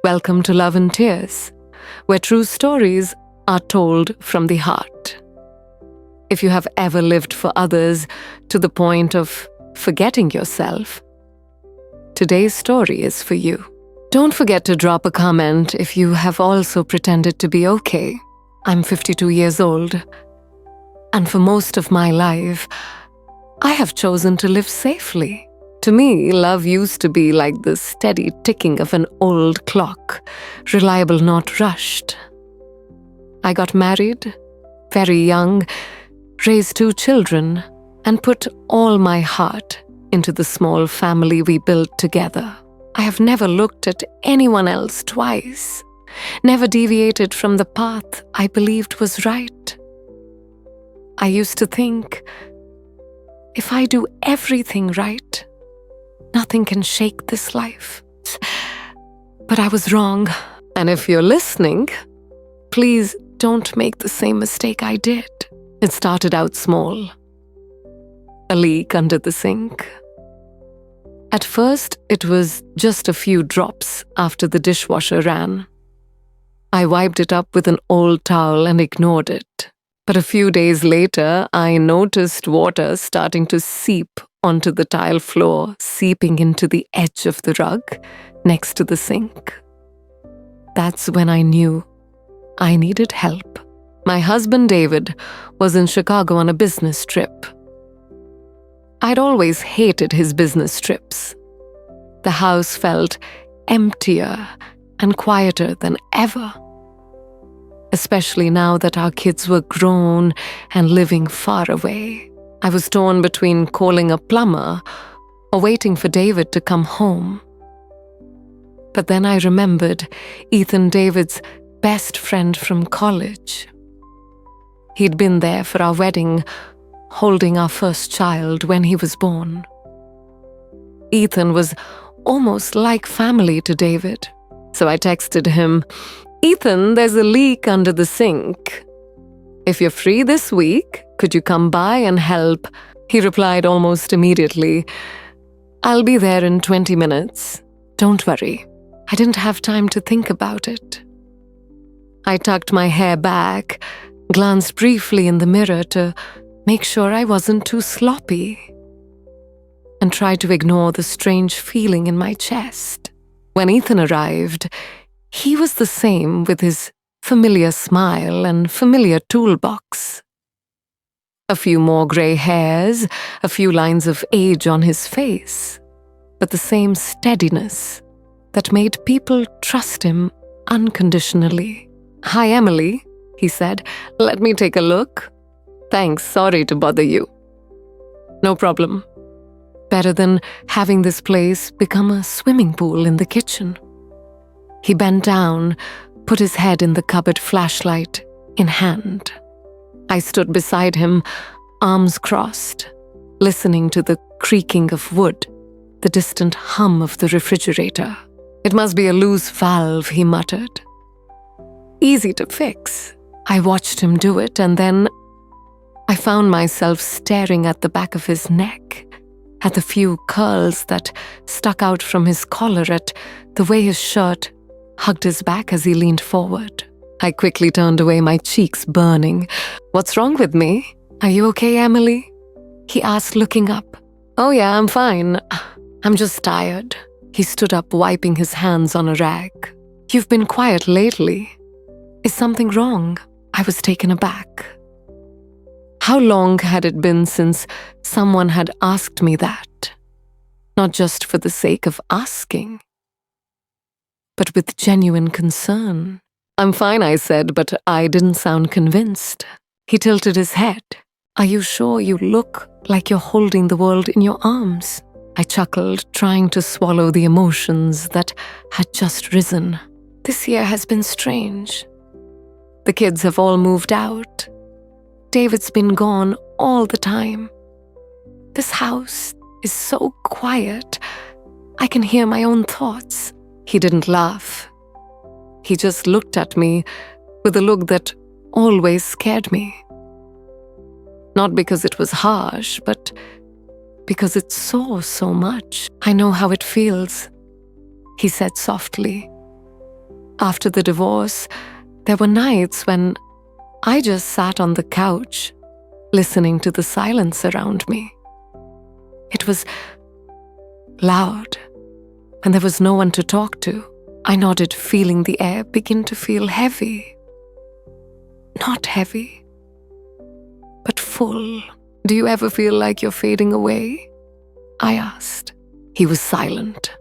Welcome to Love and Tears, where true stories are told from the heart. If you have ever lived for others to the point of forgetting yourself, today's story is for you. Don't forget to drop a comment if you have also pretended to be okay. I'm 52 years old, and for most of my life, I have chosen to live safely. To me, love used to be like the steady ticking of an old clock, reliable, not rushed. I got married, very young, raised 2 children, and put all my heart into the small family we built together. I have never looked at anyone else twice, never deviated from the path I believed was right. I used to think, if I do everything right, nothing can shake this life. But I was wrong. And if you're listening, please don't make the same mistake I did. It started out small. A leak under the sink. At first, it was just a few drops after the dishwasher ran. I wiped it up with an old towel and ignored it. But a few days later, I noticed water starting to seep onto the tile floor, seeping into the edge of the rug next to the sink. That's when I knew I needed help. My husband David was in Chicago on a business trip. I'd always hated his business trips. The house felt emptier and quieter than ever. Especially now that our kids were grown and living far away. I was torn between calling a plumber or waiting for David to come home. But then I remembered Ethan, David's best friend from college. He'd been there for our wedding, holding our first child when he was born. Ethan was almost like family to David. So I texted him, "Ethan, there's a leak under the sink. If you're free this week, could you come by and help?" He replied almost immediately, "I'll be there in 20 minutes. Don't worry." I didn't have time to think about it. I tucked my hair back, glanced briefly in the mirror to make sure I wasn't too sloppy, and tried to ignore the strange feeling in my chest. When Ethan arrived, he was the same with his familiar smile and familiar toolbox. A few more grey hairs, a few lines of age on his face, but the same steadiness that made people trust him unconditionally. "Hi, Emily," he said. "Let me take a look." "Thanks, sorry to bother you." "No problem." Better than having this place become a swimming pool in the kitchen. He bent down, put his head in the cupboard, flashlight in hand. I stood beside him, arms crossed, listening to the creaking of wood, the distant hum of the refrigerator. "It must be a loose valve," he muttered. "Easy to fix." I watched him do it, and then I found myself staring at the back of his neck, at the few curls that stuck out from his collar, at the way his shirt hugged his back as he leaned forward. I quickly turned away, my cheeks burning. "What's wrong with me? Are you okay, Emily?" he asked, looking up. "Oh yeah, I'm fine. I'm just tired." He stood up, wiping his hands on a rag. "You've been quiet lately. Is something wrong?" I was taken aback. How long had it been since someone had asked me that? Not just for the sake of asking, but with genuine concern. "I'm fine," I said, but I didn't sound convinced. He tilted his head. "Are you sure? You look like you're holding the world in your arms." I chuckled, trying to swallow the emotions that had just risen. "This year has been strange. The kids have all moved out. David's been gone all the time. This house is so quiet. I can hear my own thoughts." He didn't laugh. He just looked at me with a look that always scared me. Not because it was harsh, but because it saw so much. "I know how it feels," he said softly. After the divorce, there were nights when I just sat on the couch, listening to the silence around me. It was loud, and there was no one to talk to. I nodded, feeling the air begin to feel heavy. Not heavy, but full. Do you ever feel like you're fading away? I asked. He was silent.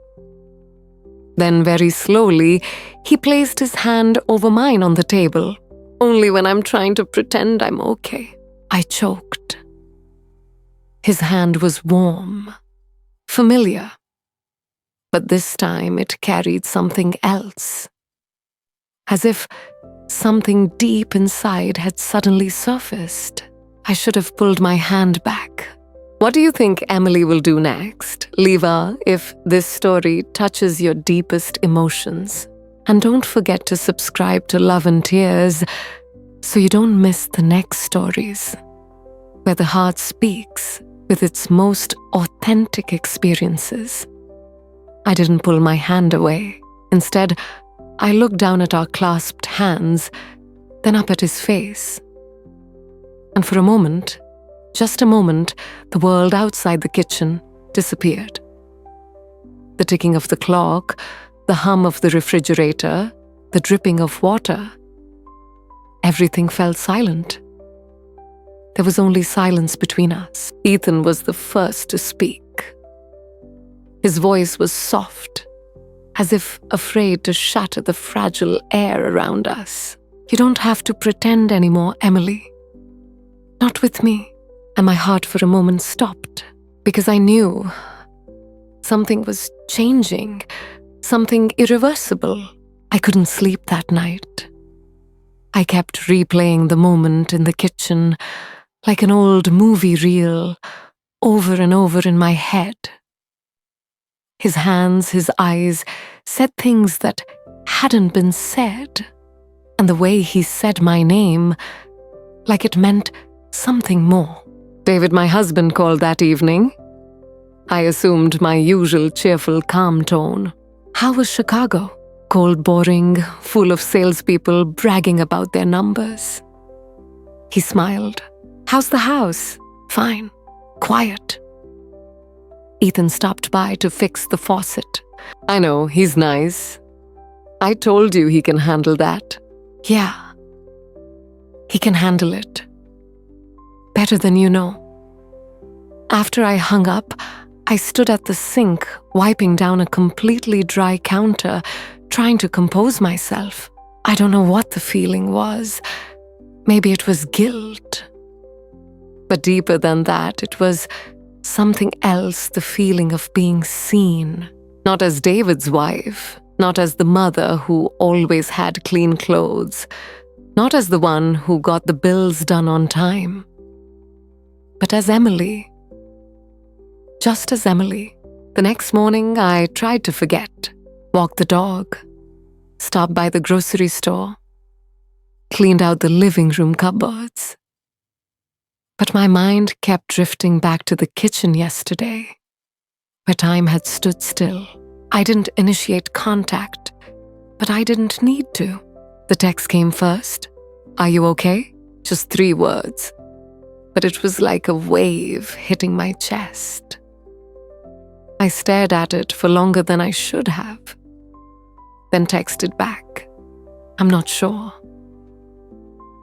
Then very slowly, he placed his hand over mine on the table. Only when I'm trying to pretend I'm okay. I choked. His hand was warm, familiar. But this time it carried something else. As if something deep inside had suddenly surfaced. I should have pulled my hand back. What do you think Emily will do next? Leave her if this story touches your deepest emotions. And don't forget to subscribe to Love and Tears so you don't miss the next stories, where the heart speaks with its most authentic experiences. I didn't pull my hand away. Instead, I looked down at our clasped hands, then up at his face. And for a moment, just a moment, the world outside the kitchen disappeared. The ticking of the clock, the hum of the refrigerator, the dripping of water. Everything fell silent. There was only silence between us. Ethan was the first to speak. His voice was soft, as if afraid to shatter the fragile air around us. You don't have to pretend anymore, Emily. Not with me. And my heart for a moment stopped, because I knew something was changing, something irreversible. I couldn't sleep that night. I kept replaying the moment in the kitchen like an old movie reel, over and over in my head. His hands, his eyes said things that hadn't been said, and the way he said my name, like it meant something more. David, my husband, called that evening. I assumed my usual cheerful, calm tone. How was Chicago? Cold, boring, full of salespeople bragging about their numbers. He smiled. How's the house? Fine. Quiet. Ethan stopped by to fix the faucet. I know, he's nice. I told you he can handle that. Yeah. He can handle it. Better than you know. After I hung up, I stood at the sink, wiping down a completely dry counter, trying to compose myself. I don't know what the feeling was. Maybe it was guilt. But deeper than that, it was something else, the feeling of being seen. Not as David's wife, not as the mother who always had clean clothes, not as the one who got the bills done on time, but as Emily. Just as Emily. The next morning, I tried to forget, walked the dog, stopped by the grocery store, cleaned out the living room cupboards. But my mind kept drifting back to the kitchen yesterday, where time had stood still. I didn't initiate contact, but I didn't need to. The text came first. Are you okay? Just 3 words. But it was like a wave hitting my chest. I stared at it for longer than I should have, then texted back. I'm not sure.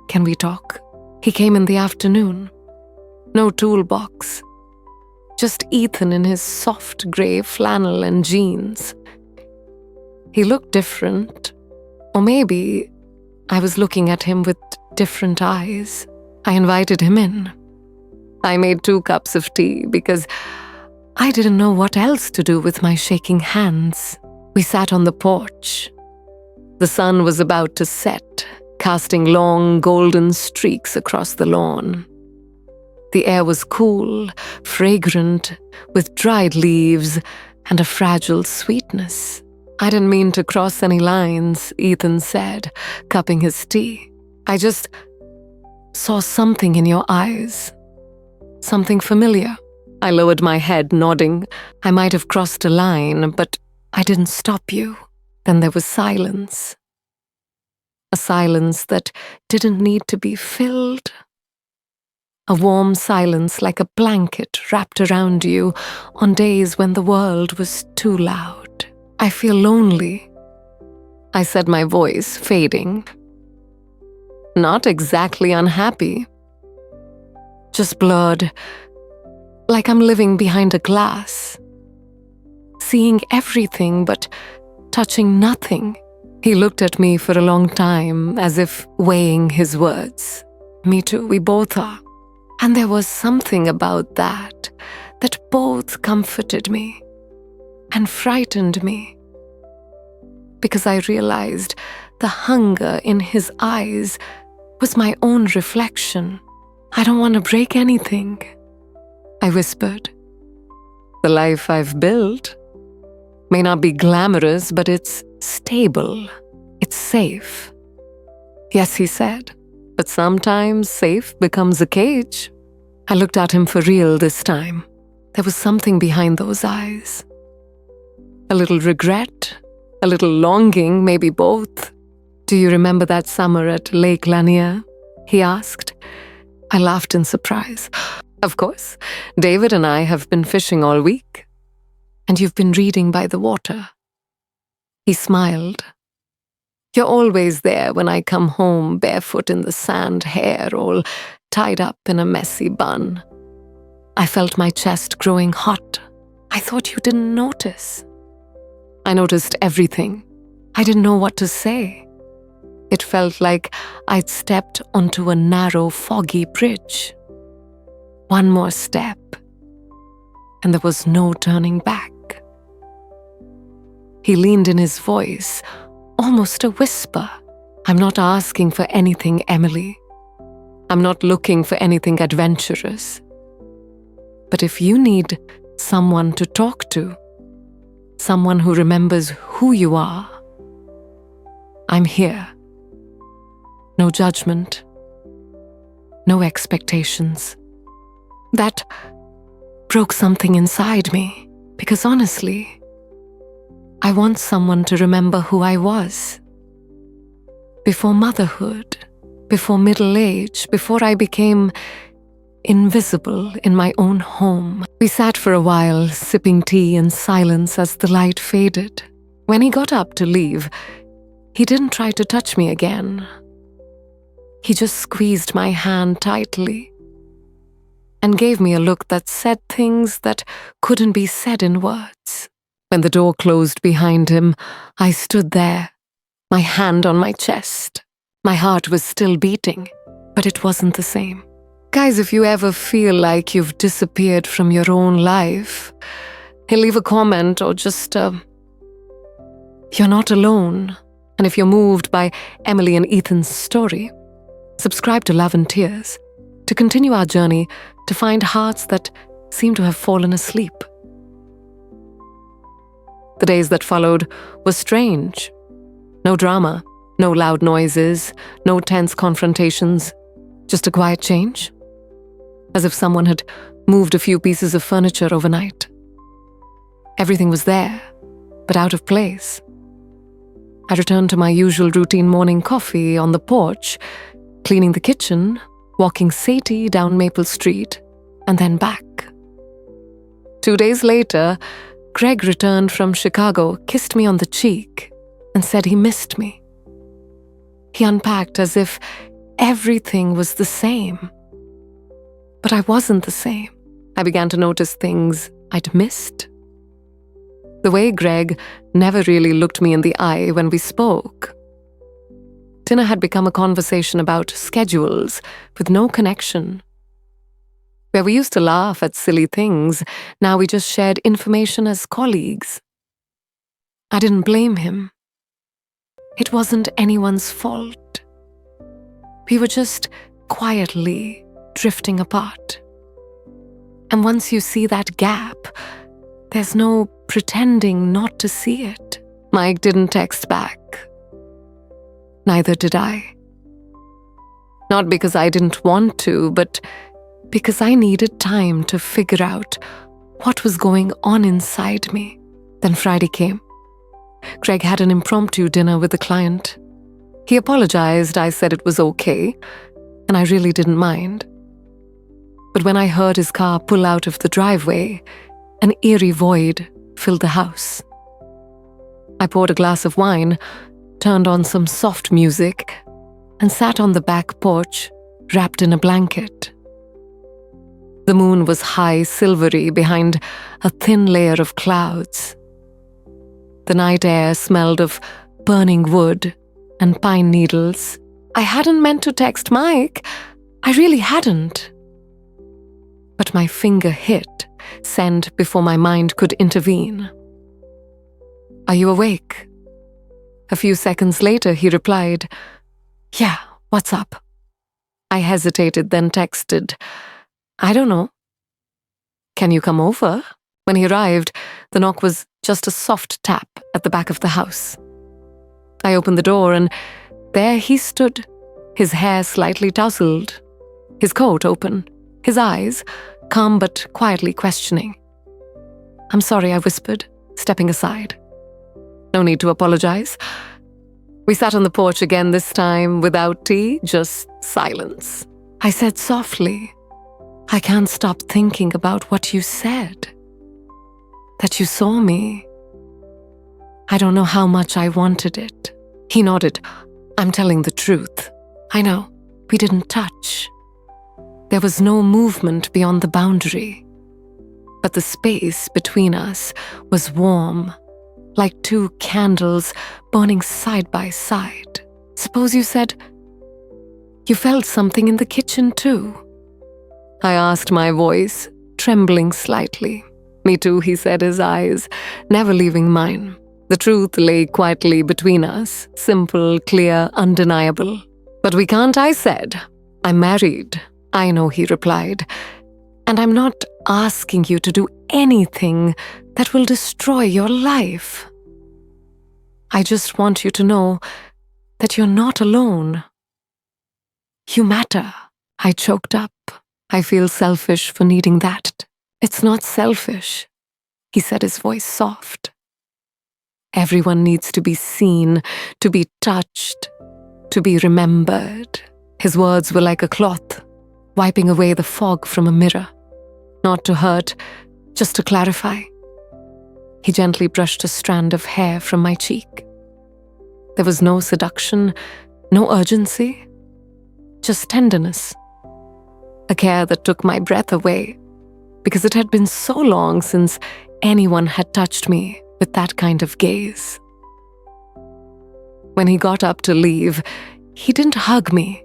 Can we talk? He came in the afternoon. No toolbox. Just Ethan in his soft grey flannel and jeans. He looked different, or maybe I was looking at him with different eyes. I invited him in. I made 2 cups of tea because I didn't know what else to do with my shaking hands. We sat on the porch. The sun was about to set, casting long golden streaks across the lawn. The air was cool, fragrant, with dried leaves and a fragile sweetness. I didn't mean to cross any lines, Ethan said, cupping his tea. I just saw something in your eyes. Something familiar. I lowered my head, nodding. I might have crossed a line, but I didn't stop you. Then there was silence. a silence that didn't need to be filled. A warm silence like a blanket wrapped around you on days when the world was too loud. I feel lonely, I said, my voice fading. Not exactly unhappy. Just blurred, like I'm living behind a glass. Seeing everything but touching nothing. He looked at me for a long time, as if weighing his words. Me too, we both are. And there was something about that both comforted me and frightened me. Because I realized the hunger in his eyes was my own reflection. I don't want to break anything, I whispered. The life I've built may not be glamorous, but it's stable. It's safe. Yes, he said, but sometimes safe becomes a cage. I looked at him for real this time. There was something behind those eyes. A little regret, a little longing, maybe both. Do you remember that summer at Lake Lanier? He asked. I laughed in surprise. Of course, David and I have been fishing all week. And you've been reading by the water. He smiled. You're always there when I come home, barefoot in the sand, hair all tied up in a messy bun. I felt my chest growing hot. I thought you didn't notice. I noticed everything. I didn't know what to say. It felt like I'd stepped onto a narrow, foggy bridge. One more step, and there was no turning back. He leaned in his voice, almost a whisper. I'm not asking for anything, Emily. I'm not looking for anything adventurous. But if you need someone to talk to, someone who remembers who you are, I'm here. No judgment, no expectations. That broke something inside me, because honestly, I want someone to remember who I was. Before motherhood, before middle age, before I became invisible in my own home. We sat for a while, sipping tea in silence as the light faded. When he got up to leave, he didn't try to touch me again. He just squeezed my hand tightly and gave me a look that said things that couldn't be said in words. When the door closed behind him, I stood there, my hand on my chest. My heart was still beating, but it wasn't the same. Guys, if you ever feel like you've disappeared from your own life, leave a comment or just, you're not alone. And if you're moved by Emily and Ethan's story, subscribe to Love and Tears to continue our journey to find hearts that seem to have fallen asleep. The days that followed were strange. No drama, no loud noises, no tense confrontations, just a quiet change. As if someone had moved a few pieces of furniture overnight. Everything was there, but out of place. I returned to my usual routine morning coffee on the porch, cleaning the kitchen, walking Sadie down Maple Street, and then back. 2 days later, Greg returned from Chicago, kissed me on the cheek, and said he missed me. He unpacked as if everything was the same. But I wasn't the same. I began to notice things I'd missed. The way Greg never really looked me in the eye when we spoke. Dinner had become a conversation about schedules with no connection. Where we used to laugh at silly things, now we just shared information as colleagues. I didn't blame him. It wasn't anyone's fault. We were just quietly drifting apart. And once you see that gap, there's no pretending not to see it. Mike didn't text back. Neither did I. Not because I didn't want to, but because I needed time to figure out what was going on inside me. Then Friday came. Greg had an impromptu dinner with a client. He apologized. I said it was okay, and I really didn't mind. But when I heard his car pull out of the driveway, an eerie void filled the house. I poured a glass of wine, turned on some soft music, and sat on the back porch, wrapped in a blanket. The moon was high, silvery, behind a thin layer of clouds. The night air smelled of burning wood and pine needles. I hadn't meant to text Mike. I really hadn't. But my finger hit send before my mind could intervene. "Are you awake?" A few seconds later, he replied, "Yeah, what's up?" I hesitated, then texted, "I don't know." "Can you come over?" When he arrived, the knock was just a soft tap at the back of the house. I opened the door, and there he stood, his hair slightly tousled, his coat open, his eyes calm but quietly questioning. "I'm sorry," I whispered, stepping aside. "No need to apologize." We sat on the porch again, this time without tea, just silence. I said softly, "I can't stop thinking about what you said. That you saw me. I don't know how much I wanted it." He nodded. "I'm telling the truth. I know, we didn't touch. There was no movement beyond the boundary. But the space between us was warm, like two candles burning side by side. Suppose you said you felt something in the kitchen too?" I asked, my voice trembling slightly. "Me too," he said, his eyes never leaving mine. The truth lay quietly between us, simple, clear, undeniable. "But we can't," I said. "I'm married." "I know," he replied. "And I'm not asking you to do anything that will destroy your life. I just want you to know that you're not alone. You matter." I choked up. "I feel selfish for needing that." "It's not selfish," he said, his voice soft. "Everyone needs to be seen, to be touched, to be remembered." His words were like a cloth, wiping away the fog from a mirror. Not to hurt, just to clarify. He gently brushed a strand of hair from my cheek. There was no seduction, no urgency, just tenderness. A care that took my breath away, because it had been so long since anyone had touched me with that kind of gaze. When he got up to leave, he didn't hug me,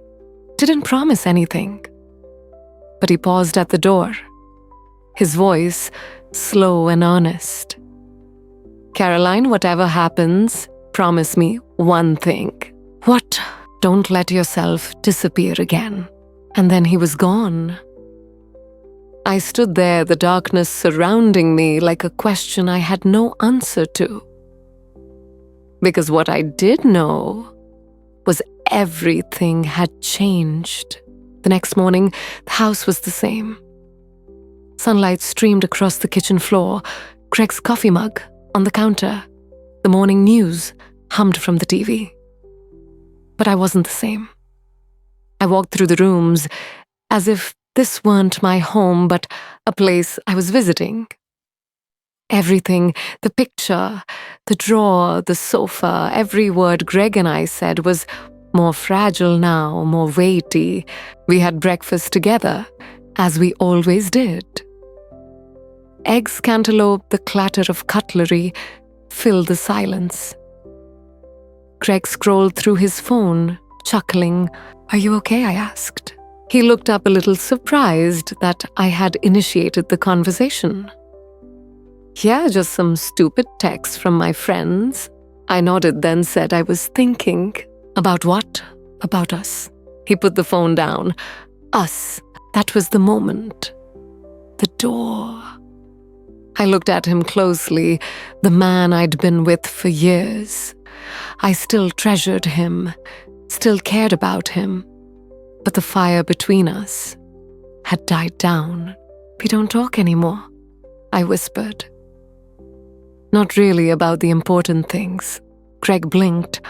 didn't promise anything. But he paused at the door, his voice slow and earnest. "Caroline, whatever happens, promise me one thing." "What?" "Don't let yourself disappear again." And then he was gone. I stood there, the darkness surrounding me like a question I had no answer to. Because what I did know was everything had changed. The next morning, the house was the same. Sunlight streamed across the kitchen floor, Greg's coffee mug on the counter, the morning news hummed from the TV. But I wasn't the same. I walked through the rooms as if this weren't my home, but a place I was visiting. Everything, the picture, the drawer, the sofa, every word Greg and I said was more fragile now, more weighty. We had breakfast together, as we always did. Eggs cantaloupe, the clatter of cutlery, filled the silence. Greg scrolled through his phone, chuckling. "Are you okay?" I asked. He looked up a little surprised that I had initiated the conversation. "Yeah, just some stupid texts from my friends." I nodded, then said I was thinking. "About what?" "About us." He put the phone down. Us. That was the moment. The door. I looked at him closely, the man I'd been with for years. I still treasured him, still cared about him. But the fire between us had died down. "We don't talk anymore," I whispered. "Not really about the important things." Greg blinked.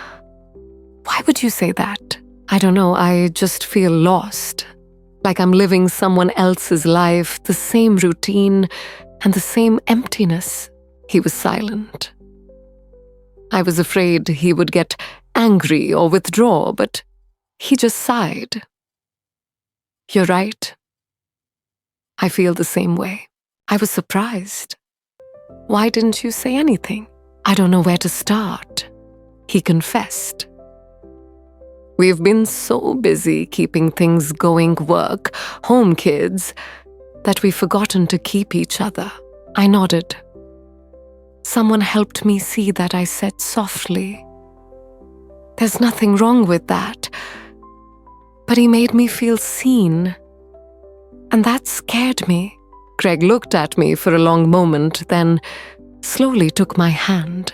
"Why Why would you say that? I don't know, I just feel lost. Like I'm living someone else's life, the same routine and the same emptiness. He was silent. I was afraid he would get angry or withdraw, but he just sighed. You're right. I feel the same way. I was surprised. Why didn't you say anything? I don't know where to start, he confessed. We've been so busy keeping things going, work, home, kids, that we've forgotten to keep each other. I nodded. Someone helped me see that, I said softly. There's nothing wrong with that. But he made me feel seen. And that scared me. Greg looked at me for a long moment, then slowly took my hand.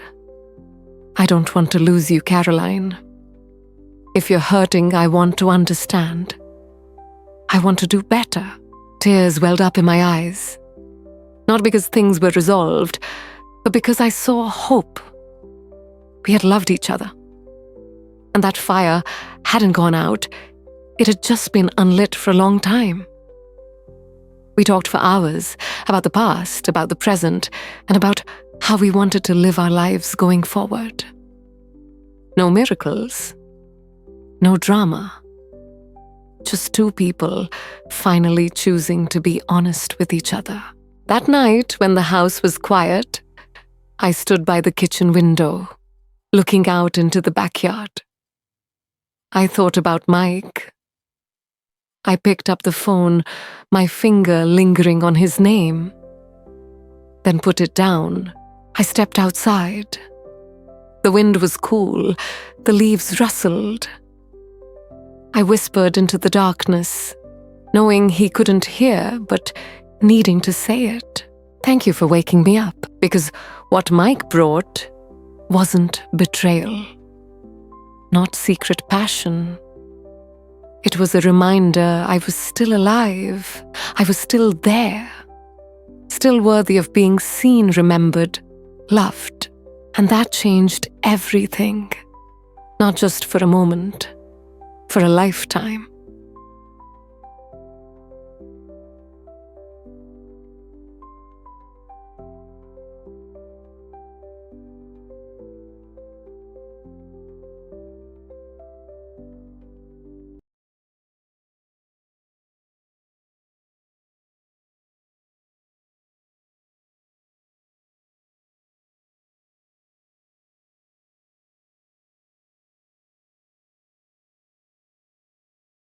I don't want to lose you, Caroline. If you're hurting, I want to understand. I want to do better. Tears welled up in my eyes. Not because things were resolved, but because I saw hope. We had loved each other. And that fire hadn't gone out. It had just been unlit for a long time. We talked for hours about the past, about the present, and about how we wanted to live our lives going forward. No miracles. No drama. Just two people finally choosing to be honest with each other. That night, when the house was quiet, I stood by the kitchen window, looking out into the backyard. I thought about Mike. I picked up the phone, my finger lingering on his name, then put it down. I stepped outside. The wind was cool, the leaves rustled. I whispered into the darkness, knowing he couldn't hear, but needing to say it. Thank you for waking me up, because what Mike brought wasn't betrayal, not secret passion. It was a reminder I was still alive, I was still there, still worthy of being seen, remembered, loved. And that changed everything, not just for a moment, for a lifetime.